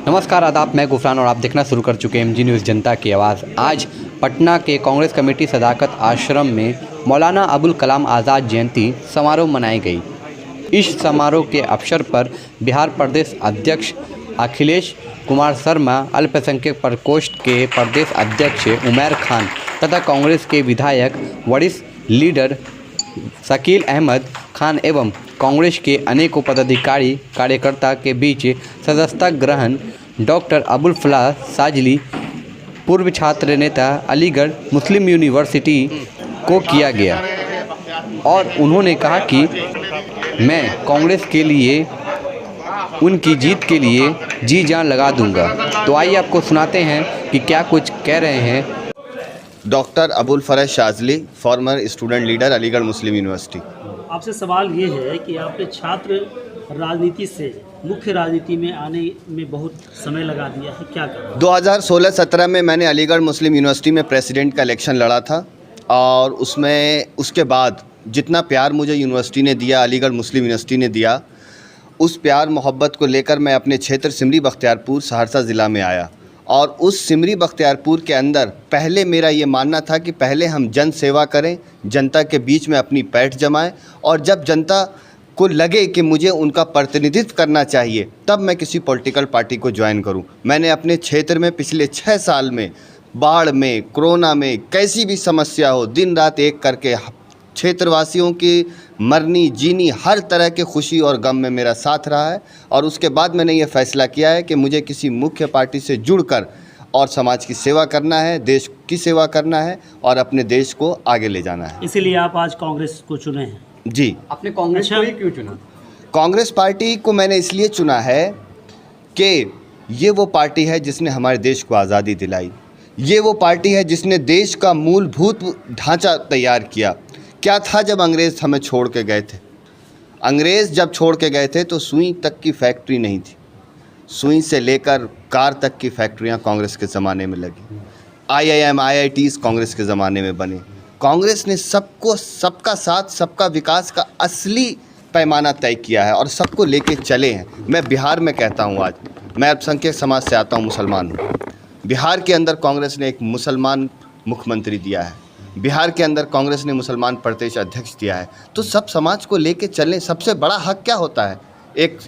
नमस्कार आदाब, मैं गुफरान और आप देखना शुरू कर चुके हैं एमजी न्यूज़ जनता की आवाज़। आज पटना के कांग्रेस कमेटी सदाकत आश्रम में मौलाना अबुल कलाम आज़ाद जयंती समारोह मनाई गई। इस समारोह के अवसर पर बिहार प्रदेश अध्यक्ष अखिलेश कुमार शर्मा, अल्पसंख्यक प्रकोष्ठ के प्रदेश अध्यक्ष उमैर खान तथा कांग्रेस के विधायक वरिष्ठ लीडर शकील अहमद खान एवं कांग्रेस के अनेकों पदाधिकारी कार्यकर्ता के बीच सदस्यता ग्रहण डॉक्टर अबुल फलाह साजली, पूर्व छात्र नेता, अलीगढ़ मुस्लिम यूनिवर्सिटी को किया गया और उन्होंने कहा कि मैं कांग्रेस के लिए, उनकी जीत के लिए जी जान लगा दूंगा। तो आइए आपको सुनाते हैं कि क्या कुछ कह रहे हैं doctor Abul Falah Shazli, former student leader, Aligarh Muslim university. आपसे सवाल ये है कि आपने छात्र राजनीति से मुख्य राजनीति में आने में बहुत समय लगा दिया है, क्या करें? 2016-17 में मैंने अलीगढ़ मुस्लिम यूनिवर्सिटी में प्रेसिडेंट का इलेक्शन लड़ा था और उसके बाद जितना प्यार मुझे यूनिवर्सिटी ने दिया, अलीगढ़ मुस्लिम यूनिवर्सिटी ने दिया, उस प्यार मोहब्बत को लेकर मैं अपने क्षेत्र सिमरी बख्तियारपुर सहरसा ज़िला में आया। और उस सिमरी बख्तियारपुर के अंदर पहले मेरा ये मानना था कि पहले हम जन सेवा करें, जनता के बीच में अपनी पैठ जमाएं और जब जनता को लगे कि मुझे उनका प्रतिनिधित्व करना चाहिए तब मैं किसी पॉलिटिकल पार्टी को ज्वाइन करूं। मैंने अपने क्षेत्र में पिछले 6 साल में बाढ़ में, कोरोना में, कैसी भी समस्या हो, दिन रात एक करके क्षेत्रवासियों की मरनी जीनी हर तरह के खुशी और गम में मेरा साथ रहा है। और उसके बाद मैंने ये फैसला किया है कि मुझे किसी मुख्य पार्टी से जुड़कर और समाज की सेवा करना है, देश की सेवा करना है और अपने देश को आगे ले जाना है। इसीलिए आप आज कांग्रेस को चुने हैं? जी। आपने कांग्रेस को ही क्यों चुना? कांग्रेस पार्टी को मैंने इसलिए चुना है कि ये वो पार्टी है जिसने हमारे देश को आज़ादी दिलाई। ये वो पार्टी है जिसने देश का मूलभूत ढांचा तैयार किया। क्या था जब अंग्रेज़ हमें छोड़ के गए थे? अंग्रेज़ जब छोड़ के गए थे तो सुई तक की फैक्ट्री नहीं थी। सुई से लेकर कार तक की फैक्ट्रियां कांग्रेस के ज़माने में लगी। IIM, IITs कांग्रेस के ज़माने में बने। कांग्रेस ने सबको, सबका साथ, सबका विकास का असली पैमाना तय किया है और सबको लेके चले हैं। मैं बिहार में कहता हूँ, आज मैं अल्पसंख्यक समाज से आता हूँ, मुसलमान हूँ। बिहार के अंदर कांग्रेस ने एक मुसलमान मुख्यमंत्री दिया है। बिहार के अंदर कांग्रेस ने मुसलमान प्रदेश अध्यक्ष दिया है। तो सब समाज को लेके चलने, सबसे बड़ा हक क्या होता है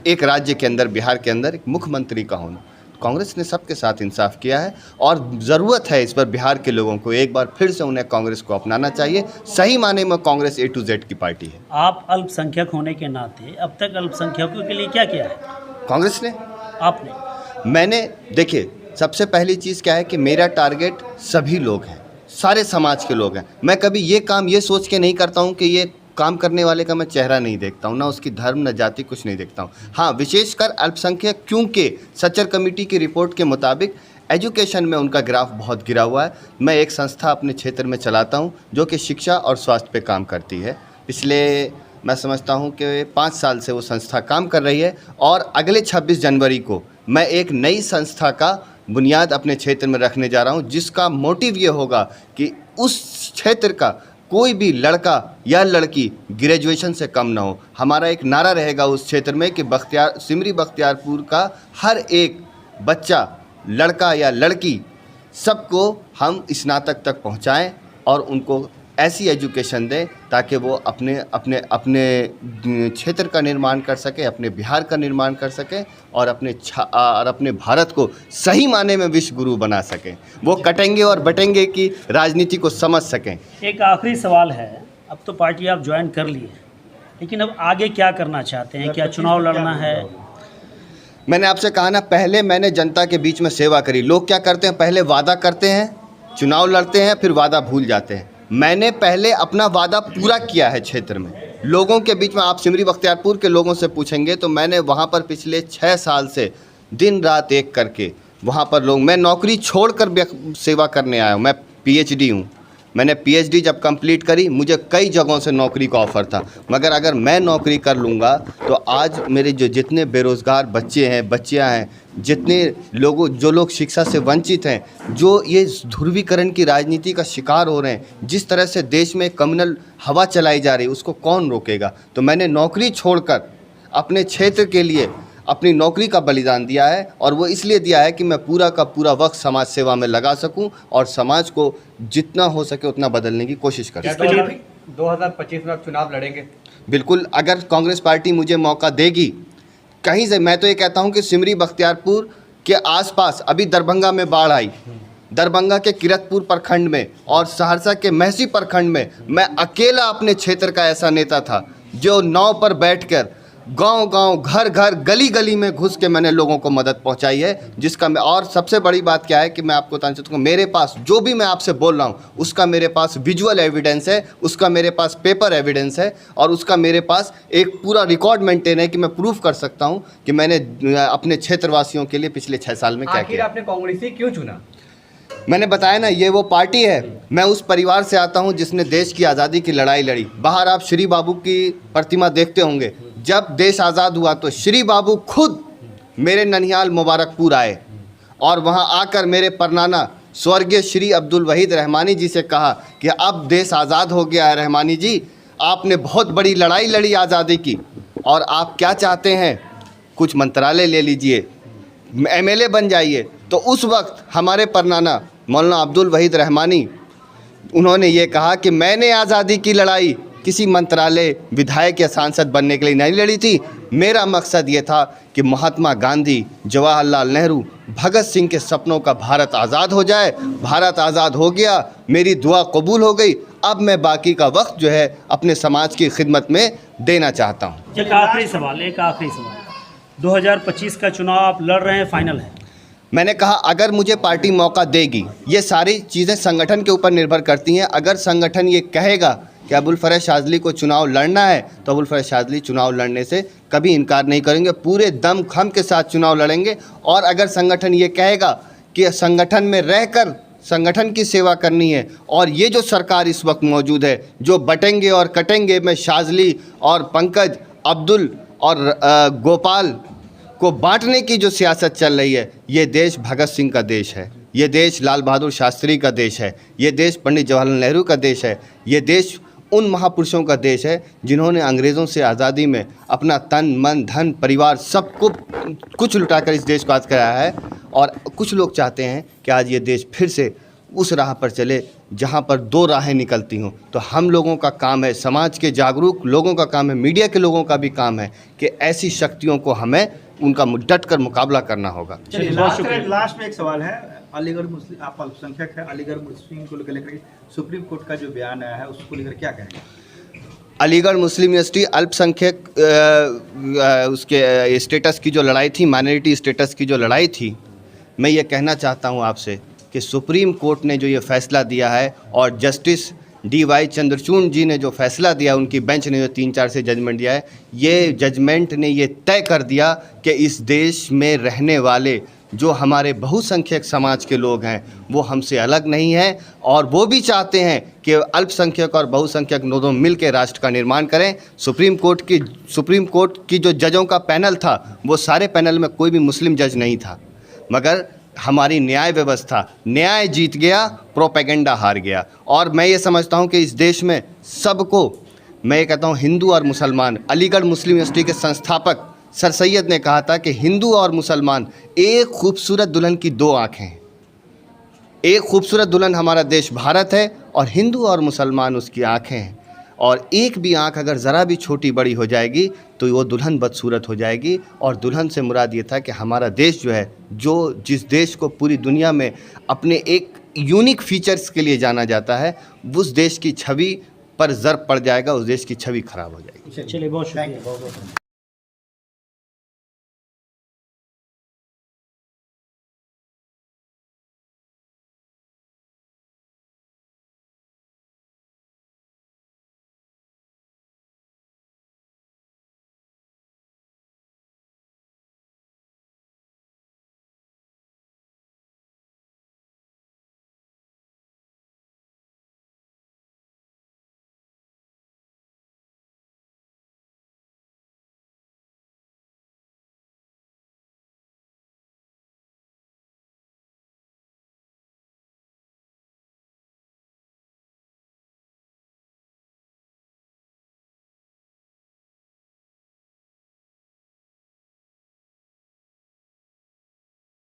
एक राज्य के अंदर, बिहार के अंदर एक मुख्यमंत्री का होना। कांग्रेस ने सबके साथ इंसाफ किया है और ज़रूरत है इस पर बिहार के लोगों को एक बार फिर से उन्हें कांग्रेस को अपनाना चाहिए। सही माने में कांग्रेस A to Z की पार्टी है। आप अल्पसंख्यक होने के नाते अब तक अल्पसंख्यकों के लिए क्या किया है कांग्रेस ने? मैंने देखिए, सबसे पहली चीज़ क्या है कि मेरा टारगेट सभी लोग हैं, सारे समाज के लोग हैं। मैं कभी ये काम ये सोच के नहीं करता हूँ कि ये काम करने वाले का मैं चेहरा नहीं देखता हूँ, ना उसकी धर्म, ना जाति, कुछ नहीं देखता हूँ। हाँ, विशेषकर अल्पसंख्यक, क्योंकि सच्चर कमेटी की रिपोर्ट के मुताबिक एजुकेशन में उनका ग्राफ बहुत गिरा हुआ है। मैं एक संस्था अपने क्षेत्र में चलाता हूँ जो कि शिक्षा और स्वास्थ्य पे काम करती है। पिछले मैं समझता हूँ कि 5 साल से वो संस्था काम कर रही है और अगले 26 जनवरी को मैं एक नई संस्था का बुनियाद अपने क्षेत्र में रखने जा रहा हूँ, जिसका मोटिव ये होगा कि उस क्षेत्र का कोई भी लड़का या लड़की ग्रेजुएशन से कम ना हो। हमारा एक नारा रहेगा उस क्षेत्र में कि सिमरी बख्तियारपुर का हर एक बच्चा, लड़का या लड़की, सबको हम स्नातक तक पहुंचाएं और उनको ऐसी एजुकेशन दें ताकि वो अपने क्षेत्र का निर्माण कर सके, अपने बिहार का निर्माण कर सके और अपने भारत को सही माने में विश्व गुरु बना सकें। वो कटेंगे और बटेंगे की राजनीति को समझ सकें। एक आखिरी सवाल है, अब तो पार्टी आप ज्वाइन कर लिए, लेकिन अब आगे क्या करना चाहते हैं? क्या चुनाव लड़ना है? मैंने आपसे कहा ना, पहले मैंने जनता के बीच में सेवा करी। लोग क्या करते हैं, पहले वादा करते हैं, चुनाव लड़ते हैं, फिर वादा भूल जाते हैं। मैंने पहले अपना वादा पूरा किया है क्षेत्र में, लोगों के बीच में। आप सिमरी बख्तियारपुर के लोगों से पूछेंगे तो मैंने वहाँ पर पिछले 6 साल से दिन रात एक करके वहाँ पर मैं नौकरी छोड़कर सेवा करने आया हूँ। मैं PhD हूँ। मैंने PhD जब कंप्लीट करी, मुझे कई जगहों से नौकरी का ऑफ़र था, मगर अगर मैं नौकरी कर लूँगा तो आज मेरे जितने बेरोज़गार बच्चे हैं, बच्चियाँ हैं, जो लोग शिक्षा से वंचित हैं, जो ये ध्रुवीकरण की राजनीति का शिकार हो रहे हैं, जिस तरह से देश में कम्युनल हवा चलाई जा रही है, उसको कौन रोकेगा? तो मैंने नौकरी छोड़कर अपने क्षेत्र के लिए अपनी नौकरी का बलिदान दिया है, और वो इसलिए दिया है कि मैं पूरा का पूरा वक्त समाज सेवा में लगा सकूं और समाज को जितना हो सके उतना बदलने की कोशिश कर सकूं। 2025 में आप चुनाव लड़ेंगे? बिल्कुल, अगर कांग्रेस पार्टी मुझे मौका देगी कहीं से, मैं तो ये कहता हूं कि सिमरी बख्तियारपुर के आसपास अभी दरभंगा में बाढ़ आई, दरभंगा के किरतपुर प्रखंड में और सहरसा के महसी प्रखंड में मैं अकेला अपने क्षेत्र का ऐसा नेता था जो नाव पर बैठकर गांव-गांव, घर-घर, गली-गली में घुस के मैंने लोगों को मदद पहुंचाई है, जिसका मैं, और सबसे बड़ी बात क्या है कि मैं आपको बताना चाहता हूँ, मेरे पास जो भी मैं आपसे बोल रहा हूँ उसका मेरे पास विजुअल एविडेंस है, उसका मेरे पास पेपर एविडेंस है, और उसका मेरे पास एक पूरा रिकॉर्ड मेंटेन है कि मैं प्रूफ कर सकता हूँ कि मैंने अपने क्षेत्रवासियों के लिए पिछले 6 साल में क्या किया। आपने कांग्रेस ही क्यों चुना? मैंने बताया ना, ये वो पार्टी है, मैं उस परिवार से आता हूं जिसने देश की आज़ादी की लड़ाई लड़ी। बाहर आप श्री बाबू की प्रतिमा देखते होंगे, जब देश आज़ाद हुआ तो श्री बाबू खुद मेरे ननिहाल मुबारकपुर आए और वहां आकर मेरे परनाना स्वर्गीय श्री अब्दुल वहीद रहमानी जी से कहा कि अब देश आज़ाद हो गया है रहमानी जी, आपने बहुत बड़ी लड़ाई लड़ी आज़ादी की, और आप क्या चाहते हैं, कुछ मंत्रालय ले लीजिए, MLA बन जाइए। तो उस वक्त हमारे परनाना मौलाना अब्दुल वहीद रहमानी, उन्होंने ये कहा कि मैंने आज़ादी की लड़ाई किसी मंत्रालय, विधायक या सांसद बनने के लिए नहीं लड़ी थी, मेरा मकसद ये था कि महात्मा गांधी, जवाहरलाल नेहरू, भगत सिंह के सपनों का भारत आज़ाद हो जाए। भारत आज़ाद हो गया, मेरी दुआ कबूल हो गई, अब मैं बाकी का वक्त जो है अपने समाज की खिदमत में देना चाहता हूँ। एक आखिरी सवाल, 2025 का चुनाव आप लड़ रहे हैं, फाइनल है? मैंने कहा अगर मुझे पार्टी मौका देगी, ये सारी चीज़ें संगठन के ऊपर निर्भर करती हैं। अगर संगठन ये कहेगा कि अबुल फरेज शाज़ली को चुनाव लड़ना है तो अबुल फरेज शाज़ली चुनाव लड़ने से कभी इनकार नहीं करेंगे, पूरे दम खम के साथ चुनाव लड़ेंगे। और अगर संगठन ये कहेगा कि संगठन में रहकर संगठन की सेवा करनी है, और ये जो सरकार इस वक्त मौजूद है जो बटेंगे और कटेंगे में शाज़ली और पंकज, अब्दुल और गोपाल को बांटने की जो सियासत चल रही है, ये देश भगत सिंह का देश है, ये देश लाल बहादुर शास्त्री का देश है, ये देश पंडित जवाहरलाल नेहरू का देश है, ये देश उन महापुरुषों का देश है जिन्होंने अंग्रेज़ों से आज़ादी में अपना तन मन धन परिवार सबको कुछ लुटाकर इस देश को आज़ाद कराया है। और कुछ लोग चाहते हैं कि आज ये देश फिर से उस राह पर चले जहाँ पर 2 राहें निकलती हों। तो हम लोगों का काम है, समाज के जागरूक लोगों का काम है, मीडिया के लोगों का भी काम है कि ऐसी शक्तियों को हमें उनका डट कर मुकाबला करना होगा। चलिए, बहुत शुक्रिया। लास्ट में एक सवाल है, अलीगढ़ मुस्लिम, आप अल्पसंख्यक है, अलीगढ़ मुस्लिम को लेकर के सुप्रीम कोर्ट का जो बयान आया है उसको लेकर क्या कहेंगे? अलीगढ़ मुस्लिम यूनिवर्सिटी अल्पसंख्यक उसके स्टेटस की जो लड़ाई थी, माइनॉरिटी स्टेटस की जो लड़ाई थी, मैं ये कहना चाहता हूँ आपसे कि सुप्रीम कोर्ट ने जो ये फ़ैसला दिया है और जस्टिस DY चंद्रचूड़ जी ने जो फ़ैसला दिया, उनकी बेंच ने जो 3-4 से जजमेंट दिया है, ये जजमेंट ने ये तय कर दिया कि इस देश में रहने वाले जो हमारे बहुसंख्यक समाज के लोग हैं वो हमसे अलग नहीं हैं, और वो भी चाहते हैं कि अल्पसंख्यक और बहुसंख्यक दोनों मिल के राष्ट्र का निर्माण करें। सुप्रीम कोर्ट की जो जजों का पैनल था, वो सारे पैनल में कोई भी मुस्लिम जज नहीं था, मगर हमारी न्याय व्यवस्था, न्याय जीत गया, प्रोपेगेंडा हार गया। और मैं ये समझता हूँ कि इस देश में सबको, मैं ये कहता हूँ हिंदू और मुसलमान, अलीगढ़ मुस्लिम यूनिवर्सिटी के संस्थापक सर सैयद ने कहा था कि हिंदू और मुसलमान एक खूबसूरत दुल्हन की 2 आँखें हैं। एक खूबसूरत दुल्हन हमारा देश भारत है और हिंदू और मुसलमान उसकी आँखें हैं, और एक भी आँख अगर ज़रा भी छोटी बड़ी हो जाएगी तो वो दुल्हन बदसूरत हो जाएगी। और दुल्हन से मुराद ये था कि हमारा देश जो है, जो जिस देश को पूरी दुनिया में अपने एक यूनिक फीचर्स के लिए जाना जाता है, उस देश की छवि पर ज़र्ब पड़ जाएगा, उस देश की छवि खराब हो जाएगी। चलिए, बहुत शुक्रिया।